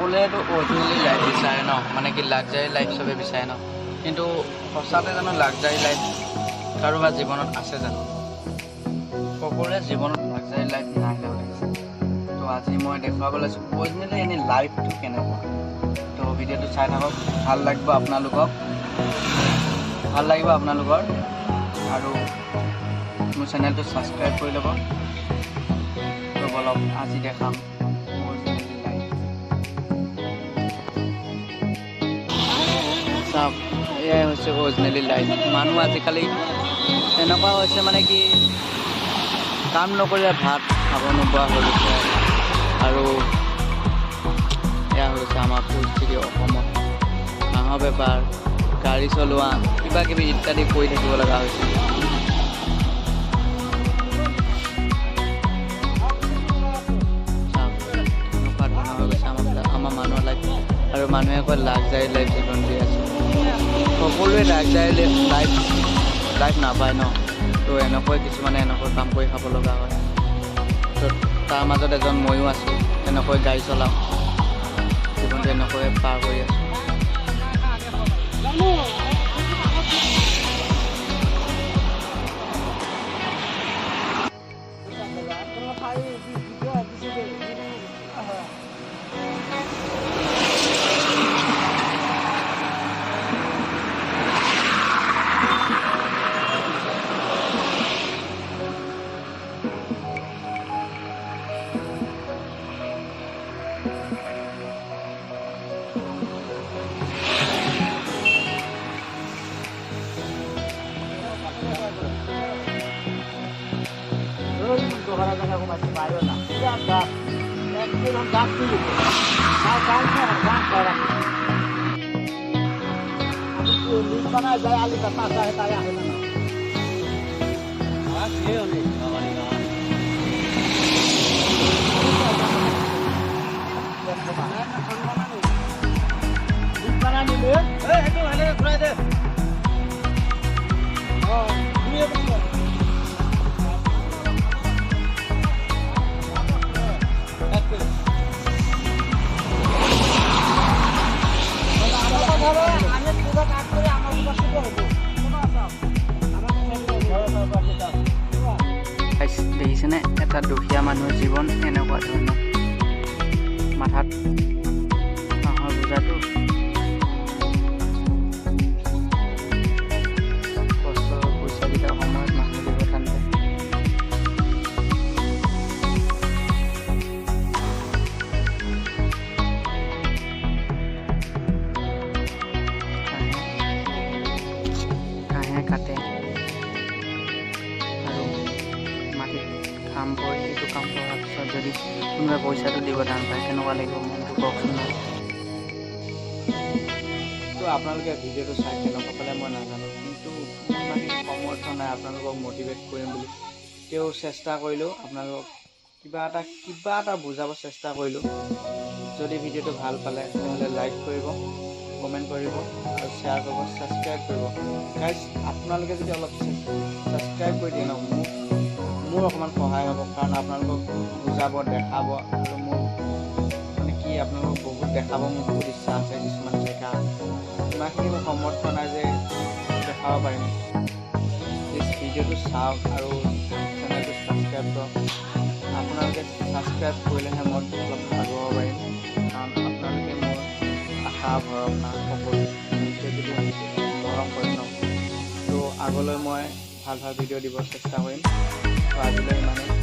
সকলোৱেতো originally life বিচাৰে ন, মানে কি লাক্সাৰী লাইফ চবে বিচাৰে ন, কিন্তু সঁচাতে জানো লাক্সাৰী লাইফ কাৰোবাৰ জীৱনত আছে জানো? সকলোৰে জীৱনত লাক্সাৰী লাইফ নাহে ওলাইছে। তো আজি মই দেখুৱাব লৈছোঁ অৰিজিনেলি এনেই লাইফটো কেনেকুৱা। তো ভিডিঅ'টো চাই থাকক, ভাল লাগিব আপোনালোকৰ আৰু মোৰ চেনেলটো ছাবস্ক্ৰাইব কৰি ল'ব। তো বলক আজি দেখাম অৰিজিনেলি লাইফ। চাওক, এয়াই হৈছে অৰিজিনেলি লাইফ। মানুহ আজিকালি এনেকুৱা হৈছে মানে কি কাম নকৰিলে ভাত খাব নোপোৱা হৈ গৈছে। আৰু এয়া হৈছে আমাৰ পৰিস্থিতি অসমত। হাঁহৰ বেপাৰ, গাড়ী চলোৱা, কিবা কিবি ইত্যাদি কৰি থাকিব লগা হৈছে। এনেকুৱা ধৰণৰ হৈ গৈছে আমাৰ মানুহৰ লাইফ। আৰু মানুহে কয় লাক্সাৰী লাইফ জীৱন দি আছে। সকলোৱে লাক্সাৰী লাইফ নাপায় ন। তো এনেকৈ কিছুমানে এনেকৈ কাম কৰি খাব লগা হয়। তো তাৰ মাজত এজন ময়ো আছোঁ, এনেকৈ গাড়ী চলাওঁ, জীৱনটো এনেকৈ পাৰ কৰি আছোঁ। দেখিছেনে এটা দুখীয়া মানুহৰ জীৱন এনেকুৱা ধৰণৰ। মাথাত হাঁহৰ বোজাটো, কষ্টৰ পইচাকেইটা সময়ত মানুহ দিব টানে। হাঁহে কাটে আৰু মাটিত কাম কৰি এইটো কাম কৰাৰ পিছত যদি কোনোবাই পইচাটো দিব টান পায়, কেনেকুৱা লাগিব মনটো কওকচোন। তো আপোনালোকে ভিডিঅ'টো চাই কেনেকুৱা পালে মই নাজানো, কিন্তু ইমানেই সমৰ্থ নাই আপোনালোকক মটিভেট কৰিম বুলি। তেওঁ চেষ্টা কৰিলোঁ, আপোনালোকক কিবা এটা বুজাব চেষ্টা কৰিলোঁ। যদি ভিডিঅ'টো ভাল পালে তেনেহ'লে লাইক কৰিব, কমেণ্ট কৰিব আৰু শ্বেয়াৰ কৰিব, ছাবস্ক্ৰাইব কৰিব। গাইজ, আপোনালোকে যদি অলপ ছাবস্ক্ৰাইব কৰি দিয়ে ন, মোৰ অকণমান সহায় হ'ব। কাৰণ আপোনালোকক বুজাব, দেখাব, আৰু মোৰ মানে কি আপোনালোকক বহুত দেখাব মোৰ বহুত ইচ্ছা আছে। কিছুমান জেগা ইমানখিনি মোৰ সমৰ্থ নাই যে দেখাব পাৰিম। প্লিজ ভিডিঅ'টো চাওক আৰু চেনেলটো ছাবস্ক্ৰাইব কৰক। আপোনালোকে ছাবস্ক্ৰাইব কৰিলেহে মই অলপ আগুৱাব পাৰিম। কাৰণ আপোনালোকে মোৰ আশা ভৰসা সকলো যদি মৰম কৰিম ন, তো আগলৈ মই ভাল ভিডিঅ' দিব চেষ্টা কৰিম। তো আজিলৈ ইমানেই।